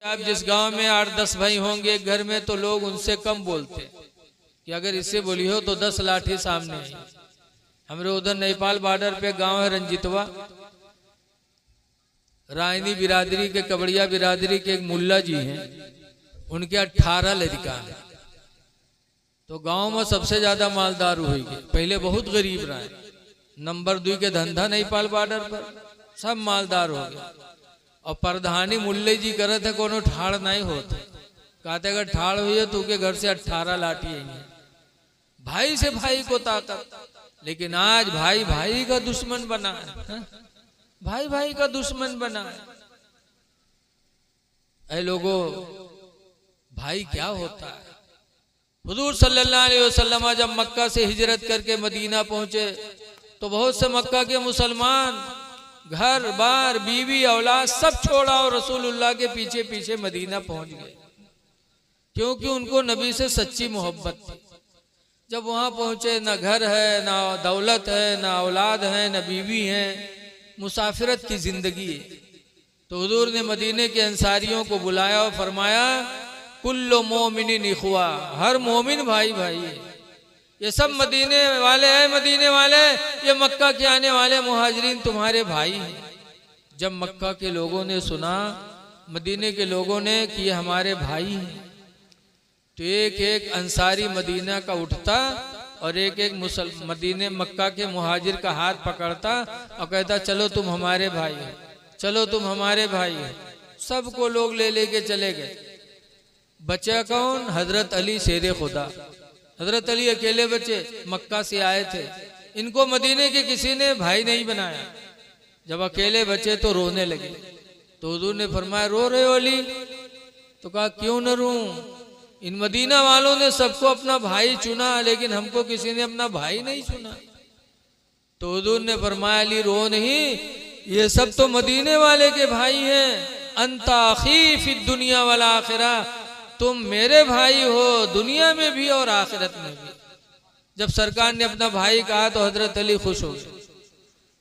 आप जिस गांव में 8-10 भाई होंगे एक घर में, तो लोग उनसे कम बोलते कि अगर इससे बोली हो तो 10 लाठी सामने आई। हमारे उधर नेपाल बॉर्डर पे गांव है रंजितवा, रायनी बिरादरी के, कबड़िया बिरादरी के एक मुल्ला जी हैं, उनके 18 लड़का है। तो गांव में सबसे ज्यादा मालदार हुई गए। पहले बहुत गरीब रहे, नंबर 2 के धंधा नेपाल बॉर्डर पर, सब मालदार हो गए। और प्रधानी मुल्ले जी करे थे कोनो ठाड़ नहीं होते, कहते अगर ठाड़ हुई है तो के घर से 18 लाठी आएंगे। भाई से भाई को ताकत, लेकिन आज भाई भाई का दुश्मन बना है, भाई भाई का दुश्मन बना है। ऐ लोगों, भाई क्या होता है? हुजूर सल्लल्लाहु अलैहि वसल्लम जब मक्का से हिजरत करके मदीना पहुंचे तो बहुत से मक्का के मुसलमान घर बार बीवी औलाद सब छोड़ा और रसूलुल्लाह के पीछे पीछे मदीना पहुंच गए, क्योंकि उनको नबी से सच्ची मोहब्बत थी। जब वहां पहुंचे, ना घर है, ना दौलत है, ना औलाद है, ना बीवी है, मुसाफिरत की जिंदगी है। तो हुजूर ने मदीने के अंसारियों को बुलाया और फरमाया, कुल्लो मोमिनिन इखवा, हर मोमिन भाई भाई है। ये सब मदीने वाले हैं, मदीने वाले, ये मक्का के आने वाले मुहाजिरीन तुम्हारे भाई हैं। जब मक्का के लोगों ने सुना, मदीने के लोगों ने कि ये हमारे भाई हैं, तो एक एक अंसारी मदीना का उठता और एक एक मदीने मक्का के मुहाजिर का हाथ पकड़ता और कहता चलो तुम हमारे भाई हो, चलो तुम हमारे भाई हो। सबको लोग ले लेके चले गए। बचा कौन? हजरत अली शेरे खुदा। हजरत अली अकेले बचे, मक्का से आए थे। इनको मदीने के किसी ने भाई नहीं बनाया। जब अकेले बचे तो रोने लगे। तो हुजूर ने फरमाया, रो रहे हो अली? तो कहा क्यों न रो, इन मदीना वालों ने सबको अपना भाई चुना, लेकिन हमको किसी ने अपना भाई नहीं चुना। तो हुजूर ने फरमाया, अली रो नहीं, ये सब तो मदीने वाले के भाई हैं। अंता अखी फी दुनिया वल आखिरा, तुम मेरे भाई हो दुनिया में भी और आखिरत में भी। जब सरकार ने अपना भाई कहा तो हजरत अली खुश हो गए,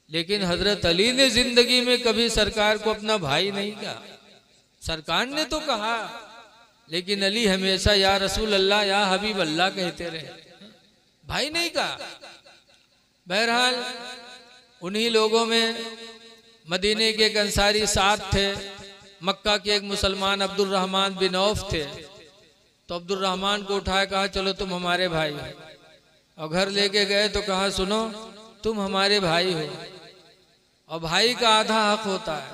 लेकिन हजरत अली ने जिंदगी में कभी सरकार को अपना भाई नहीं कहा। सरकार ने तो कहा, लेकिन अली हमेशा या रसूल अल्लाह, या हबीब अल्लाह कहते रहे, भाई नहीं कहा। बहरहाल उन्हीं लोगों में मदीने के एक अंसारी साथ थे। मक्का के एक मुसलमान अब्दुल रहमान बिन औफ थे। तो अब्दुल रहमान को उठाया, कहा चलो तुम हमारे भाई हो। और घर लेके गए तो कहा सुनो, तुम हमारे भाई हो और भाई का आधा हक होता है।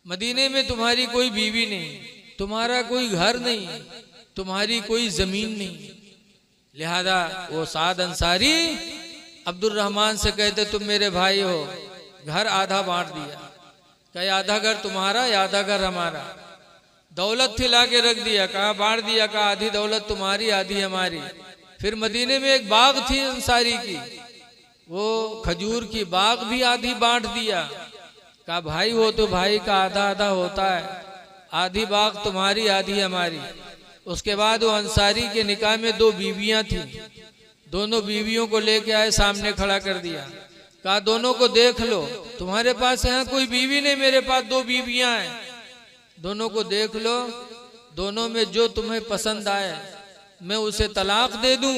मदीने में तुम्हारी कोई बीवी नहीं, तुम्हारा कोई घर नहीं, तुम्हारी कोई जमीन नहीं। लिहाजा वो साद अंसारी अब्दुल रहमान से कहते तुम मेरे भाई हो, घर आधा बांट दिया। कहा आधा घर तुम्हारा, आधा घर हमारा। दौलत थी ला के रख दिया, कहा बांट दिया, कहा आधी दौलत तुम्हारी, आधी हमारी। फिर मदीने में एक बाग थी अंसारी की, वो खजूर की बाग भी आधी बांट दिया। कहा भाई हो तो भाई का आधा आधा होता है, आधी बाग तुम्हारी, आधी हमारी। उसके बाद वो अंसारी के निकाह में 2 बीवियां थी। दोनों बीवियों को लेके आए, सामने खड़ा कर दिया। कहा दोनों को देख लो, तुम्हारे पास यहाँ कोई बीवी नहीं, मेरे पास 2 बीवियां हैं। दोनों को देख लो, दोनों में जो तुम्हें पसंद आए मैं उसे तलाक दे दूं,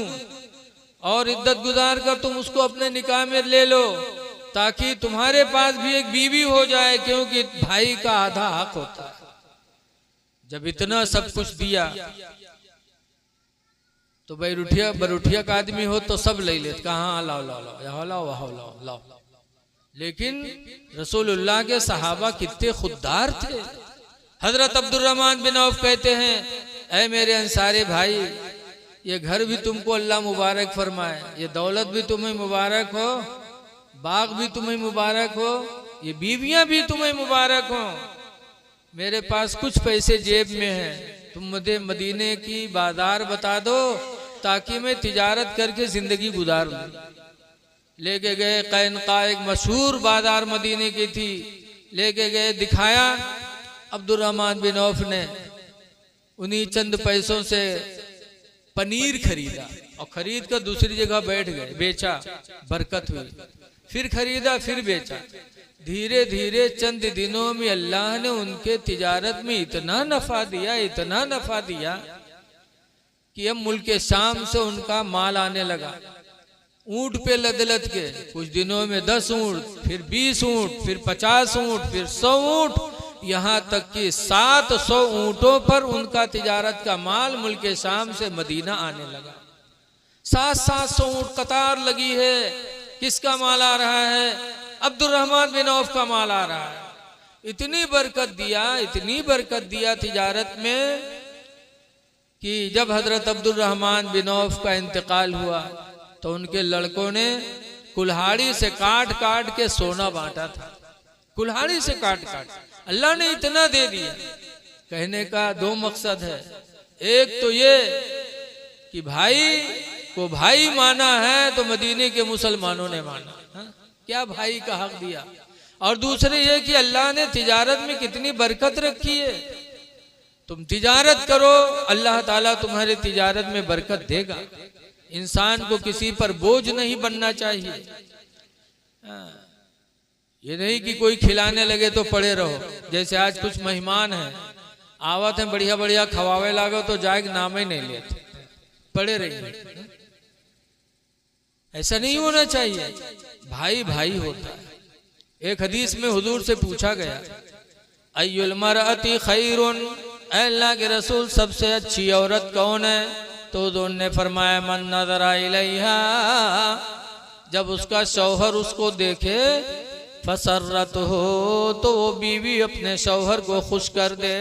और इद्दत गुजार कर तुम उसको अपने निकाह में ले लो, ताकि तुम्हारे पास भी एक बीवी हो जाए, क्योंकि भाई का आधा हक होता है। जब इतना सब कुछ दिया तो बरूठिया का आदमी हो तो सब ले लेते, कहा लाओ लाओ लाओ, यहाँ लाओ वहाँ लाओ लाओ। लेकिन रसूलुल्लाह के सहाबा कितने खुददार थे। हजरत अब्दुल रहमान बिन औफ कहते हैं, ऐ मेरे अंसारी भाई, ये घर भी तुमको अल्लाह मुबारक फरमाए, ये दौलत भी तुम्हें मुबारक हो, बाग भी तुम्हें मुबारक हो, ये बीवियां भी तुम्हें मुबारक हो। मेरे पास कुछ पैसे जेब में है, तुम मुझे मदीने की बाजार बता दो ताकि मैं तिजारत करके जिंदगी गुजार लूं। लेके गए कैनका, एक मशहूर बाजार मदीने की थी, लेके गए, दिखाया। अब्दुल रहमान बिन औफ ने उन्हीं चंद पैसों से पनीर खरीदा और खरीद कर दूसरी जगह बैठ गए, बेचा, बरकत हुई। फिर खरीदा, फिर बेचा। धीरे धीरे चंद दिनों में अल्लाह ने उनके तिजारत में इतना नफा दिया कि अब मुल्क शाम से उनका माल आने लगा। ऊंट पे लद के कुछ दिनों में 10 ऊंट, फिर 20 ऊंट, फिर 50 ऊंट, फिर 100 ऊंट, यहाँ तक कि 700 ऊंटों पर उनका तिजारत का माल मुल्क शाम से मदीना आने लगा। 700 ऊंट कतार लगी है। किसका माल आ रहा है? अब्दुर्रहमान बिन औफ का माल आ रहा है। इतनी बरकत दिया तिजारत में कि जब हजरत अब्दुर्रहमान बिन औफ का इंतकाल हुआ तो उनके लड़कों ने कुल्हाड़ी से काट के सोना बांटा था। कुल्हाड़ी से काट अल्लाह ने इतना दे दिया। कहने का 2 मकसद है। एक तो ये कि भाई को भाई माना है तो मदीने के मुसलमानों ने माना, क्या भाई का हक दिया। और दूसरे ये कि अल्लाह ने तिजारत में कितनी बरकत रखी है। तुम तिजारत करो, अल्लाह ताला तुम्हारे तिजारत में बरकत देगा। इंसान को किसी पर बोझ नहीं बनना चाहिए। ये नहीं कि कोई खिलाने लगे तो पड़े रहो। जैसे आज कुछ मेहमान हैं, आवत हैं, बढ़िया बढ़िया खवावे लागो तो जाएग नाम ही नहीं लेते, पड़े रहिए। ऐसा नहीं होना चाहिए। भाई भाई होता है। एक हदीस में हुजूर से पूछा गया, अय्युल मरअति खैरुन, अल्लाह के रसूल सबसे अच्छी औरत कौन है? तो उन्होंने फरमाया, मन नज़रा इलैहा, जब उसका शौहर उसको देखे, फसर्रत हो, तो वो बीवी अपने शौहर को खुश कर दे।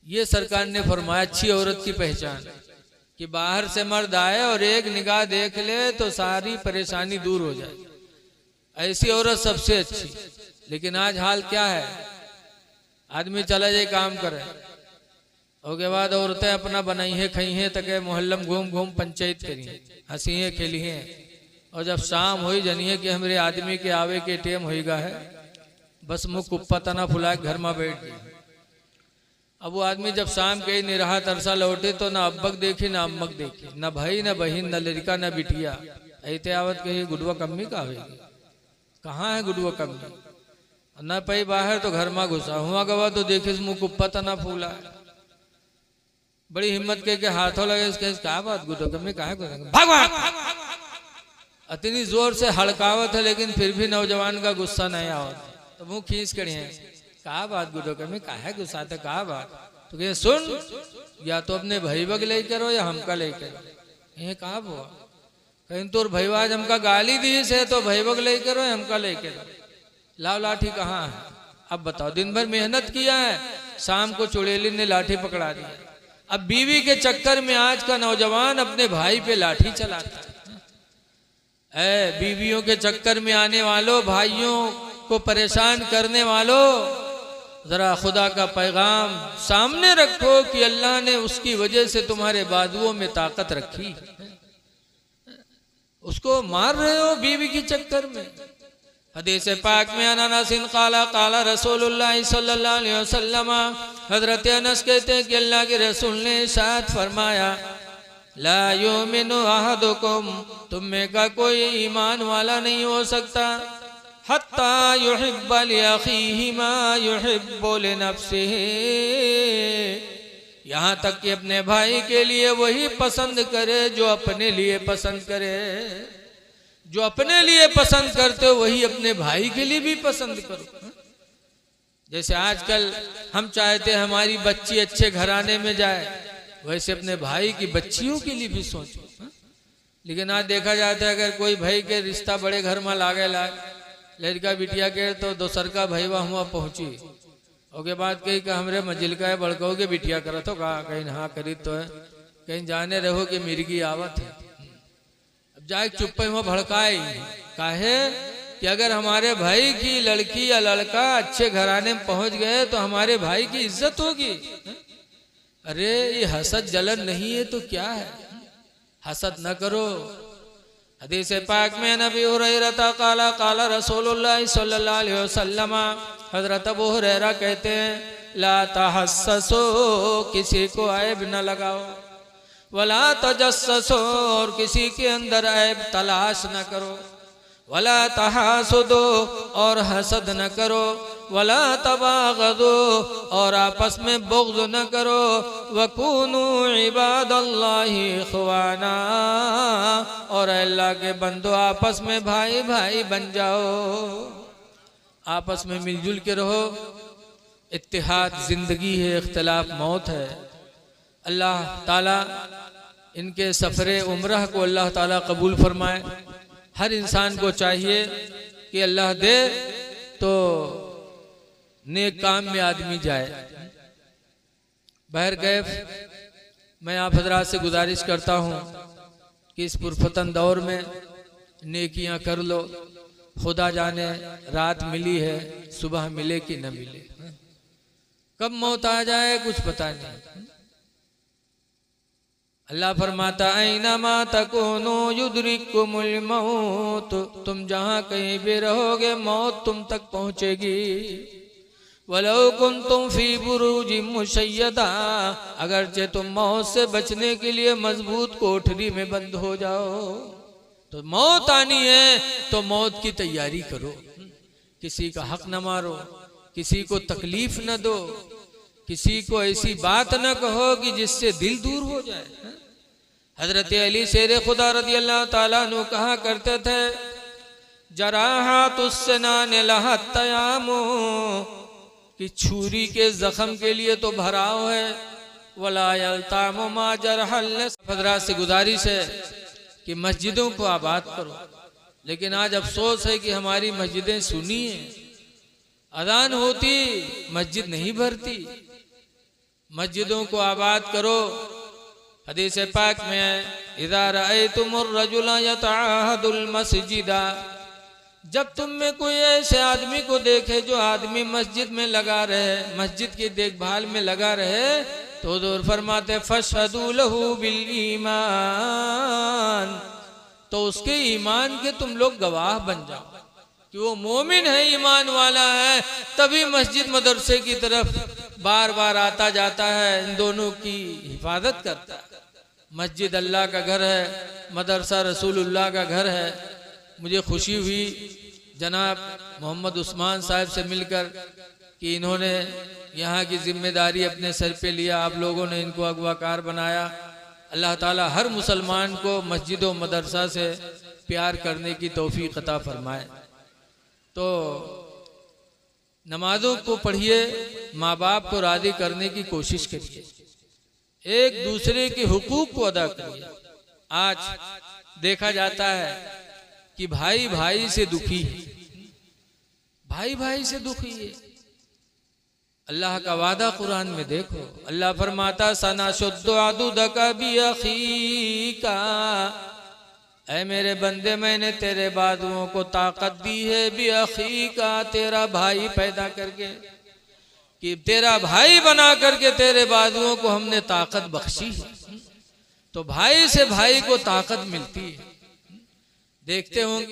ये सरकार ने फरमाया अच्छी औरत की पहचान कि बाहर से मर्द आए और एक निगाह देख ले तो सारी परेशानी दूर हो जाए। ऐसी औरत सबसे अच्छी। लेकिन आज हाल क्या है? आदमी चला जाए काम करे, उसके बाद औरतें अपना बनाई है खाई है, तके मोहल्लम घूम घूम पंचायत करी है, हंसी है खेली है। और जब शाम हुई जनिए कि हमारे आदमी के आवे के टेम होगा है, बस मुँह कुप्पा तना फुला घर में बैठ गए। अब वो आदमी जब शाम के निराहा तरसा लौटे तो ना अब्बक देखी ना अम्मक देखी, ना भाई ना बहन ना लड़का ना बिटिया। ऐते आवत कही गुडवा कम्मी का होगी, कहाँ है गुडवा कम्मी? न पई बाहर तो घर में घुसा हुआ गवा तो देखे मुँह कुप्पा तना फूला। बड़ी हिम्मत के हाथों लगे, इसके क्या बात गुडवा कम्मी कहा भगवान। इतनी जोर से हड़कावत है लेकिन फिर भी नौजवान का गुस्सा नहीं आवत, तो मुँह खींच कर कहा बात गुडो में काहे गुस्सा था, कहा बात? तो कहे सुन, या तो अपने भाई बग ले करो या हमका ले करो। ये कहा हुआ? कहीं तो भाईवाज हमका गाली दी से तो भाई बग ले करो या हमका ले करो। लाओ लाठी कहाँ है? अब बताओ, दिन भर मेहनत किया है, शाम को चुड़ैली ने लाठी पकड़ा दी। अब बीवी के चक्कर में आज का नौजवान अपने भाई पे लाठी चलाता है। बीवियों के चक्कर में आने वालों, भाइयों को परेशान करने वालों, जरा खुदा का पैगाम सामने रखो कि अल्लाह ने उसकी वजह से तुम्हारे बाजुओं में ताकत रखी। उसको मार रहे हो बीवी के चक्कर में। हदीस पाक में अनस काला काला रसूलुल्लाह सल्लल्लाहु अलैहि वसल्लम, हजरत अनस कहते हैं कि अल्लाह के रसूल ने इरशाद फरमाया, ला युमिनु अहदुकुम, तुम में का कोई ईमान वाला नहीं हो सकता, हत्ता युहिब्ब लिअखीहि मा युहिब्बु लिनफ्सिहि, यहाँ तक कि अपने भाई के लिए वही पसंद करे जो अपने लिए पसंद करे। जो अपने लिए पसंद करते हो वही अपने भाई के लिए भी पसंद करो। जैसे आजकल हम चाहते हैं हमारी बच्ची अच्छे घराने में जाए, वैसे अपने भाई की बच्चियों के लिए भी सोचो। लेकिन आज देखा जाता है अगर कोई भाई के रिश्ता बड़े घर में लागे लड़का बिटिया के तो दोसर का भईवा हुआ पहुंची, उसके बाद कही कि हमरे मंजिल का है बड़काओ के बिटिया करा तो कहा कहीं हाँ करी तो है, कहीं जाने रहो कि मिर्गी आवत है। अब जाए चुप्पे हुआ भड़काए काहे कि अगर हमारे भाई की लड़की या लड़का अच्छे घराने में पहुंच गए तो हमारे भाई की इज्जत होगी। अरे ये हसद जलन नहीं है तो क्या है? हसद न करो। हदीस पाक में नबी हुरैरा काला काला रसूलुल्लाह सल्लल्लाहु अलैहि वसल्लम, हजरत अबू हुरैरा कहते हैं, ला तहस्ससो, किसी को ऐब न लगाओ, वला तजस्ससो, और किसी के अंदर ऐब तलाश न करो, वला तहासुदो और हसद न करो, वला तबागदो और आपस में बुग़्ज़ न करो, वकूनू इबादल्लाहि इख़वाना और अल्लाह के बंदो आपस में भाई भाई बन जाओ, आपस में मिलजुल के रहो। इत्तिहाद ज़िंदगी है, इख्तिलाफ मौत है। अल्लाह ताला इनके सफ़रे उम्रह को अल्लाह ताला कबूल फरमाए। हर इंसान को चाहिए कि अल्लाह दे तो नेक काम में आदमी जाए। बहरकैफ मैं आप हजरात से गुजारिश करता हूँ कि इस पुरफतन दौर में नेकियां कर लो। खुदा जाने रात मिली है, सुबह मिले कि न मिले, कब मौत आ जाए कुछ पता नहीं। अल्लाह फरमाता ऐनमा तकुनू युद्रिकुमुल मौत, तुम जहाँ कहीं भी रहोगे मौत तुम तक पहुँचेगी। वलो कुंतुम फी बुरूजिम मुशय्यदा, अगरचे तुम मौत से बचने के लिए मजबूत कोठरी में बंद हो जाओ, तो मौत आनी है तो मौत की तैयारी करो। किसी का हक न मारो, किसी को तकलीफ न दो, किसी को ऐसी बात न कहो कि जिससे दिल दूर हो जाए। हजरत अली शेर खुदा रज़ी अल्लाह ताला अन्हु कहा करते थे, जराहातुस्सनान लहत तयामु, कि छुरी के जख्म के लिए तो भराव है, वला यल्तामु मा जरहल। हजरात से गुजारिश है कि मस्जिदों को आबाद करो, लेकिन आज अफसोस है कि हमारी मस्जिदें सुनी हैं, अजान होती मस्जिद नहीं भरती। मस्जिदों को आबाद करो। हदीस पाक में है, इज़ा रअयतुमुर रजुला यतअहदुल मस्जिदा, जब तुम में कोई ऐसे आदमी को देखे जो आदमी मस्जिद में लगा रहे, मस्जिद की देखभाल में लगा रहे, तो हुज़ूर फरमाते फशहदू लहू बिल ईमान, तो उसके ईमान के तुम लोग गवाह बन जाओ कि वो मोमिन है, ईमान वाला है, तभी मस्जिद मदरसे की तरफ बार बार आता जाता है, इन दोनों की हिफाजत करता है। मस्जिद अल्लाह का घर है, मदरसा रसूलुल्लाह का घर है। मुझे खुशी हुई जनाब मोहम्मद उस्मान साहब से मिलकर कि इन्होंने यहाँ की जिम्मेदारी अपने सर पे लिया, आप लोगों ने इनको अगवाकार बनाया। अल्लाह ताला हर मुसलमान को मस्जिद व मदरसा से प्यार करने की तौफीक अता फरमाए। तो नमाजों को पढ़िए, माँ बाप को राज़ी करने की कोशिश करिए, एक दूसरे के हुकूक को अदा करिए। आज देखा जाता है कि भाई भाई से दुखी है, भाई भाई से दुखी है। अल्लाह का वादा कुरान में देखो, अल्लाह फरमाता सनाशुद्दु अदुदका बिअखीका, ऐ मेरे बंदे मैंने तेरे बाजुओं को ताकत दी है, बिअखीका, तेरा भाई पैदा करके, कि तेरा भाई बना करके तेरे बाजुओं को हमने ताकत बख्शी है। तो भाई से भाई को ताकत मिलती है। देखते होंगे